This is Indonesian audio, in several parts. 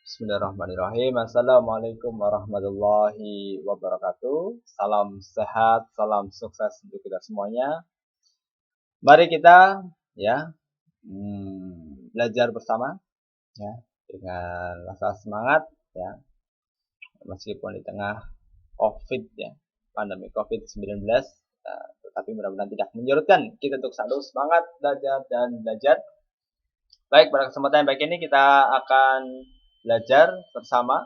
Bismillahirrahmanirrahim. Assalamualaikum warahmatullahi wabarakatuh. Salam sehat, salam sukses untuk kita semuanya. Mari kita ya belajar bersama ya dengan rasa semangat ya meskipun di tengah COVID ya pandemi COVID-19 tetapi mudah-mudahan tidak menyurutkan kita untuk selalu semangat belajar dan belajar. Baik, pada kesempatan yang baik ini kita akan belajar bersama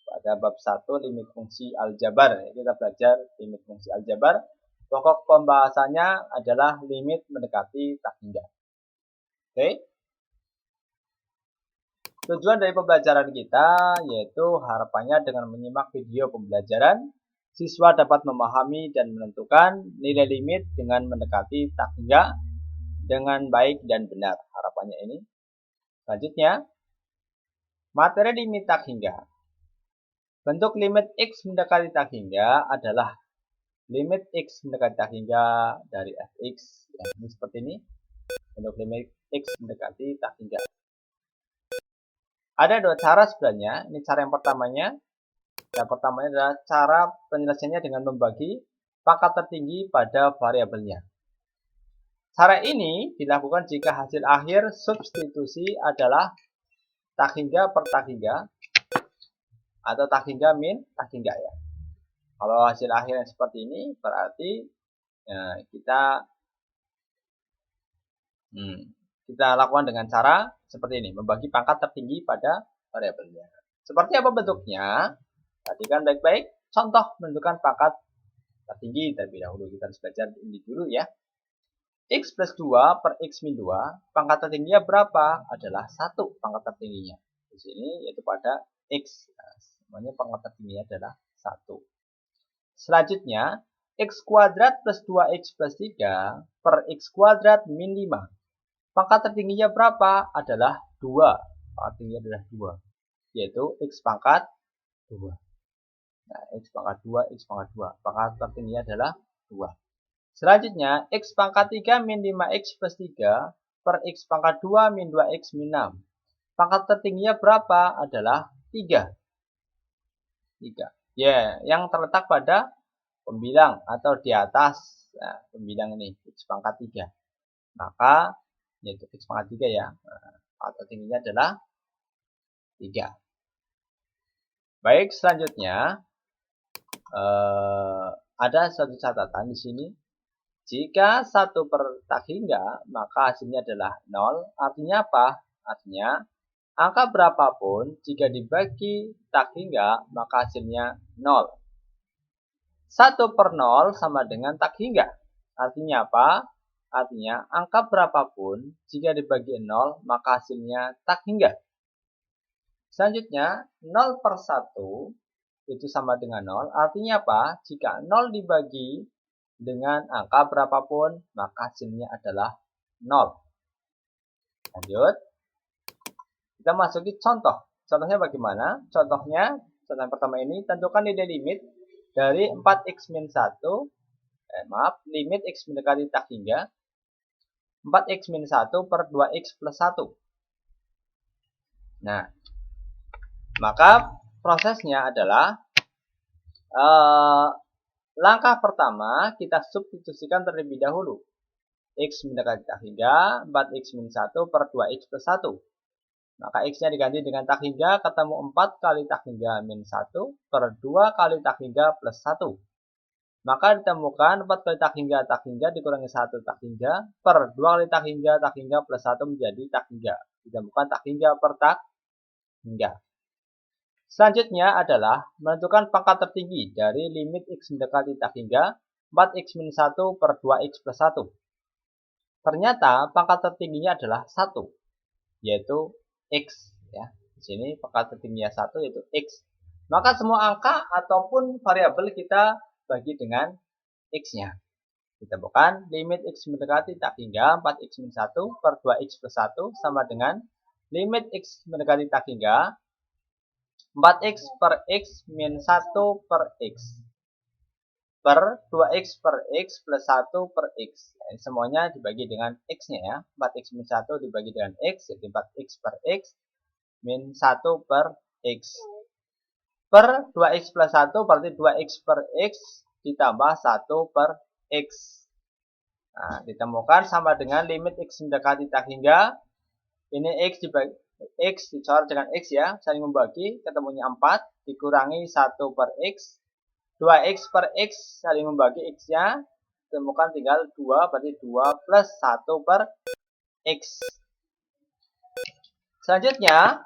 pada bab 1 limit fungsi aljabar. Kita belajar limit fungsi aljabar. Pokok pembahasannya adalah limit mendekati tak hingga. Oke. Tujuan dari pembelajaran kita yaitu harapannya dengan menyimak video pembelajaran, siswa dapat memahami dan menentukan nilai limit dengan mendekati tak hingga dengan baik dan benar. Harapannya ini. Selanjutnya, materi limit tak hingga. Bentuk limit X mendekati tak hingga adalah limit X mendekati tak hingga dari Fx. Ya, ini seperti ini. Bentuk limit X mendekati tak hingga. Ada dua cara sebenarnya. Ini cara yang pertamanya. Yang pertamanya adalah cara penyelesaiannya dengan membagi pangkat tertinggi pada variabelnya. Cara ini dilakukan jika hasil akhir substitusi adalah tak hingga per tak hingga atau tak hingga min tak hingga ya. Kalau hasil akhirnya seperti ini berarti kita lakukan dengan cara seperti ini, membagi pangkat tertinggi pada variabelnya. Seperti apa bentuknya? Perhatikan baik-baik. Contoh menentukan pangkat tertinggi terlebih dahulu. Kita harus belajar ini dulu ya. X plus 2 per X min 2, pangkat tertingginya berapa? Adalah 1 pangkat tertingginya. Di sini yaitu pada X. Nah, semuanya pangkat tertingginya adalah 1. Selanjutnya, X kuadrat plus 2X plus 3 per X kuadrat min 5. Pangkat tertingginya berapa? Adalah 2. Pangkat tertingginya adalah 2. Yaitu X pangkat 2. Nah, X pangkat 2, X pangkat 2. Pangkat tertingginya adalah 2. Selanjutnya, X pangkat 3 min 5X plus 3 per X pangkat 2 min 2X min 6. Pangkat tertingginya berapa? Adalah 3. 3. Ya, yang terletak pada pembilang atau di atas pembilang ini, X pangkat 3. Maka, yaitu X pangkat 3 ya. Pangkat tertingginya adalah 3. Baik, selanjutnya, ada satu catatan di sini. Jika 1 per tak hingga, maka hasilnya adalah 0. Artinya apa? Artinya, angka berapapun, jika dibagi tak hingga, maka hasilnya 0. 1 per 0 sama dengan tak hingga. Artinya apa? Artinya, angka berapapun, jika dibagi 0, maka hasilnya tak hingga. Selanjutnya, 0 per 1 itu sama dengan 0. Artinya apa? Jika 0 dibagi dengan angka berapapun, maka hasilnya adalah 0. Lanjut. Kita masuki contoh. Contohnya bagaimana? Contohnya, contoh yang pertama ini, tentukan nilai limit dari 4x min 1. Limit x mendekati tak hingga 4x min 1 per 2x plus 1. Nah, maka prosesnya adalah langkah pertama kita substitusikan terlebih dahulu. X mendekati tak hingga 4x min 1 per 2x plus 1. Maka x-nya diganti dengan tak hingga, ketemu 4 kali tak hingga min 1 per 2 kali tak hingga plus 1. Maka ditemukan 4 kali tak hingga dikurangi 1 tak hingga per 2 kali tak hingga plus 1 menjadi tak hingga. Ditemukan tak hingga per tak hingga. Selanjutnya adalah menentukan pangkat tertinggi dari limit x mendekati tak hingga 4x min 1 per 2x plus 1. Ternyata pangkat tertingginya adalah 1, yaitu x. Ya. Di sini pangkat tertingginya 1 yaitu x. Maka semua angka ataupun variabel kita bagi dengan x-nya. Ditemukan limit x mendekati tak hingga 4x min 1 per 2x plus 1 sama dengan limit x mendekati tak hingga 4x per x min 1 per x per 2x per x plus 1 per x. Ini semuanya dibagi dengan x-nya ya. 4x min 1 dibagi dengan x, jadi 4x per x min 1 per X. Per 2X plus 1 berarti 2X per X ditambah 1 per X. Nah, ditemukan sama dengan limit X mendekati tak hingga. Ini X dibagi X dicoret dengan X ya, saling membagi, ketemunya 4, dikurangi 1 per X. 2X per X saling membagi X-nya, ditemukan tinggal 2, berarti 2 plus 1 per X. Selanjutnya,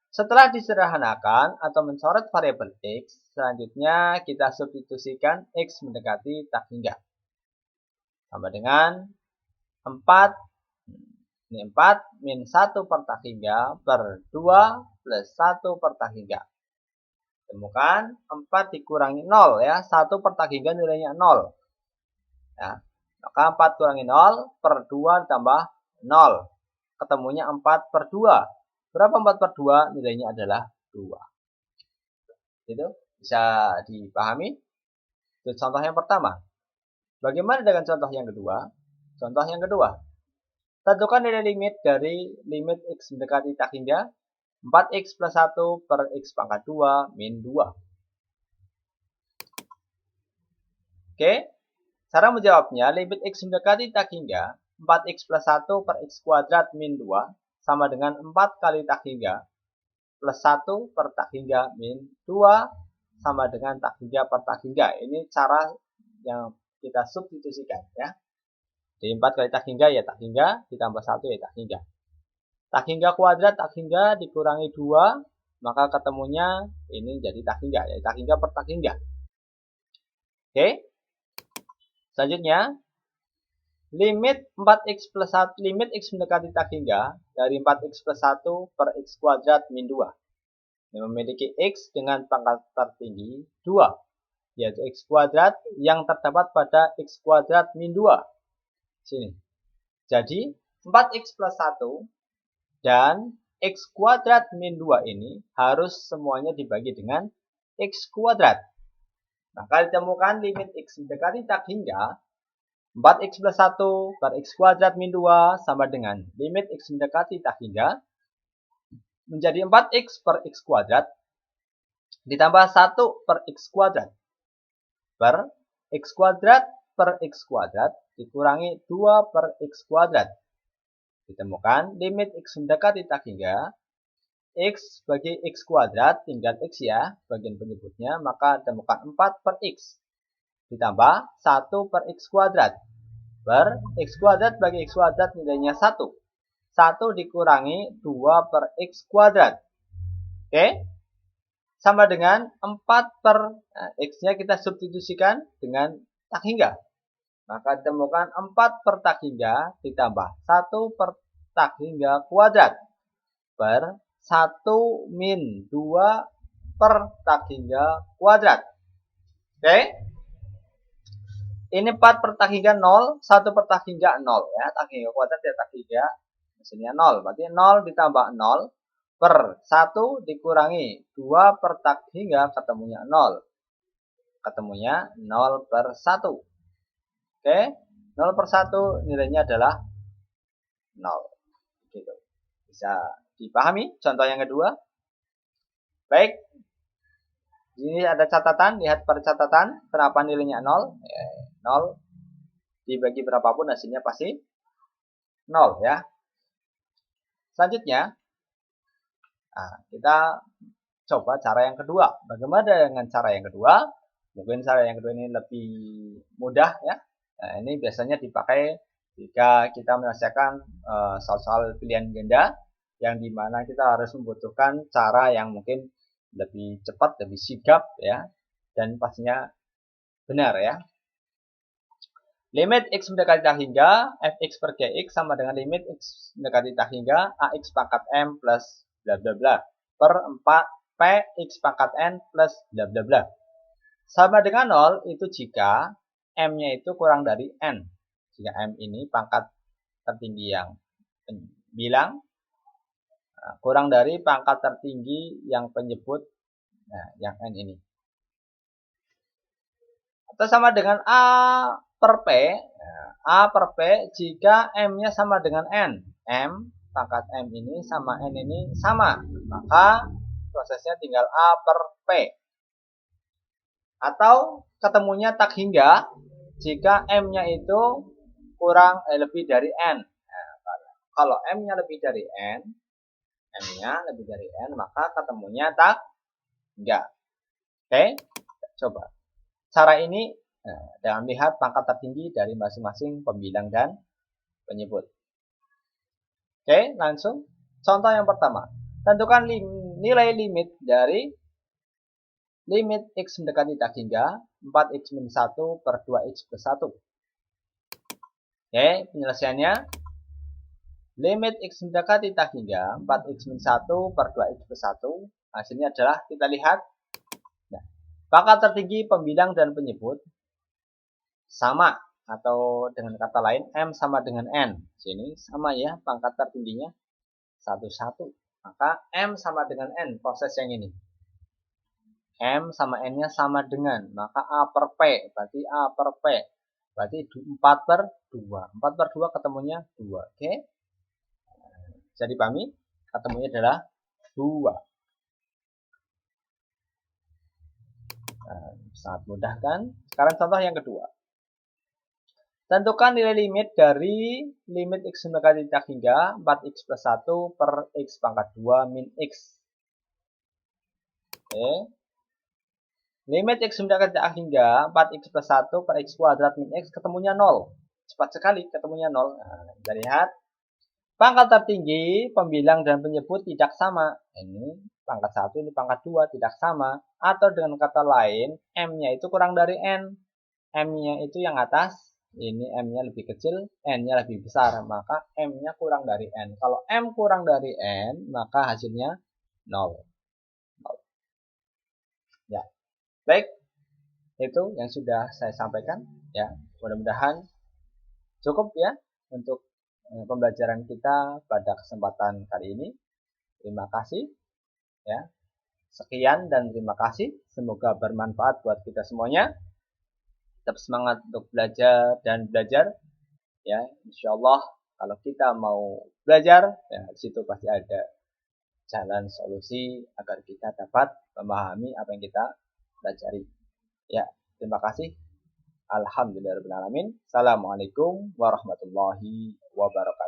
setelah disederhanakan atau mencoret variabel X, selanjutnya kita substitusikan X mendekati tak hingga. Sama dengan 4, ini 4 min 1 per tak hingga per 2 plus 1 per tak hingga. Temukan 4 dikurangi 0 ya, 1 per tak hingga nilainya 0. Ya, maka 4 kurangi 0 per 2 ditambah 0. Ketemunya 4 per 2. Berapa 4 per 2? Nilainya adalah 2. Itu bisa dipahami. Itu contoh yang pertama. Bagaimana dengan contoh yang kedua? Contoh yang kedua. Tentukan nilai limit dari limit X mendekati tak hingga 4X plus 1 per X pangkat 2 min 2. Oke. Cara menjawabnya, limit X mendekati tak hingga 4X plus 1 per X kuadrat min 2 sama dengan 4 kali tak hingga plus 1 per tak hingga min 2 sama dengan tak hingga per tak hingga. Ini cara yang kita substitusikan ya. Jadi 4 kali tak hingga ya tak hingga ditambah 1 ya tak hingga. Tak hingga kuadrat tak hingga dikurangi 2, maka ketemunya ini jadi tak hingga ya, tak hingga per tak hingga. Oke. Selanjutnya limit 4X plus 1, limit X mendekati tak hingga dari 4X plus 1 per X kuadrat min 2. Yang memiliki X dengan pangkat tertinggi 2, yaitu X kuadrat yang terdapat pada X kuadrat min 2. Sini. Jadi 4X plus 1 dan X kuadrat min 2 ini harus semuanya dibagi dengan X kuadrat. Maka ditemukan limit X mendekati tak hingga 4X plus 1 per X kuadrat min 2 sama dengan limit X mendekati tak hingga menjadi 4X per X kuadrat ditambah 1 per X kuadrat per X kuadrat per X kuadrat dikurangi 2 per X kuadrat. Ditemukan limit X mendekati tak hingga X bagi X kuadrat tinggal X ya, bagian penyebutnya, maka ditemukan 4 per X ditambah 1 per X kuadrat per X kuadrat bagi X kuadrat nilainya 1. 1 dikurangi 2 per X kuadrat. Oke. Sama dengan 4 per X-nya kita substitusikan dengan tak hingga. Maka ditemukan 4 per tak hingga ditambah 1 per tak hingga kuadrat per 1 min 2 per tak hingga kuadrat. Oke. Ini 4 per tak hingga 0, 1 per tak hingga 0 ya. Tak hingga kuadrat ya tak hingga hasilnya 0. Berarti 0 ditambah 0 per 1 dikurangi 2 per tak hingga ketemunya 0. Ketemunya 0 per 1. Oke. 0 per 1 nilainya adalah 0. Gitu. Bisa dipahami contoh yang kedua? Baik. Ini ada catatan, lihat pada catatan, kenapa nilainya 0? 0 dibagi berapapun hasilnya pasti 0 ya. Selanjutnya, kita coba cara yang kedua. Bagaimana dengan cara yang kedua? Mungkin cara yang kedua ini lebih mudah ya. Nah, ini biasanya dipakai jika kita menyelesaikan soal-soal pilihan ganda yang dimana kita harus membutuhkan cara yang mungkin lebih cepat, lebih sigap ya, dan pastinya benar ya. Limit X mendekati tak hingga fx per gx sama dengan limit X mendekati tak hingga ax pangkat m plus bla bla bla per 4 px pangkat n plus bla bla bla. Sama dengan 0 itu jika m-nya itu kurang dari n. Jika m ini pangkat tertinggi yang bilang kurang dari pangkat tertinggi yang penyebut, yang n ini. Atau sama dengan A per P. A per P jika M-nya sama dengan N. M pangkat M ini sama N ini sama, maka prosesnya tinggal A per P. Atau ketemunya tak hingga jika M-nya itu lebih dari N. Nah, kalau M-nya lebih dari N, maka ketemunya tak hingga. Oke, coba. Cara ini dengan melihat pangkat tertinggi dari masing-masing pembilang dan penyebut. Oke, langsung. Contoh yang pertama. Tentukan nilai limit dari limit X mendekati tak hingga 4x-1 per 2x plus 1. Oke, penyelesaiannya. Limit X mendekati tak hingga 4x-1 per 2x plus 1. Hasilnya adalah, kita lihat. Nah, pangkat tertinggi pembilang dan penyebut sama, atau dengan kata lain M sama dengan N. Sini sama ya, pangkat tertingginya 1, 1. Maka M sama dengan N, proses yang ini. M sama N-nya sama dengan, maka A per P, berarti A per P. Berarti 4 per 2. 4 per 2 ketemunya 2. Oke. Jadi dipahami, ketemunya adalah 2. Nah, sangat mudah kan? Sekarang contoh yang kedua. Tentukan nilai limit dari limit X mendekati tak hingga 4x plus 1 per X pangkat 2 min X. Oke. Limit X mendekati tak hingga 4x plus 1 per X kuadrat min X ketemunya 0. Cepat sekali ketemunya 0. Nah, kita lihat. Pangkat tertinggi, pembilang dan penyebut tidak sama. Ini pangkat 1, ini pangkat 2 tidak sama. Atau dengan kata lain, M-nya itu kurang dari N. M-nya itu yang atas. Ini M-nya lebih kecil, N-nya lebih besar, maka M-nya kurang dari N. Kalau M kurang dari N, maka hasilnya 0. Ya, baik, itu yang sudah saya sampaikan. Ya, mudah-mudahan cukup ya untuk pembelajaran kita pada kesempatan kali ini. Terima kasih. Ya, sekian dan terima kasih. Semoga bermanfaat buat kita semuanya. Tetap semangat untuk belajar dan belajar. Ya, insya Allah kalau kita mau belajar, ya di situ pasti ada jalan solusi agar kita dapat memahami apa yang kita pelajari. Ya, terima kasih. Alhamdulillahirrahmanirrahim. Assalamualaikum warahmatullahi wabarakatuh.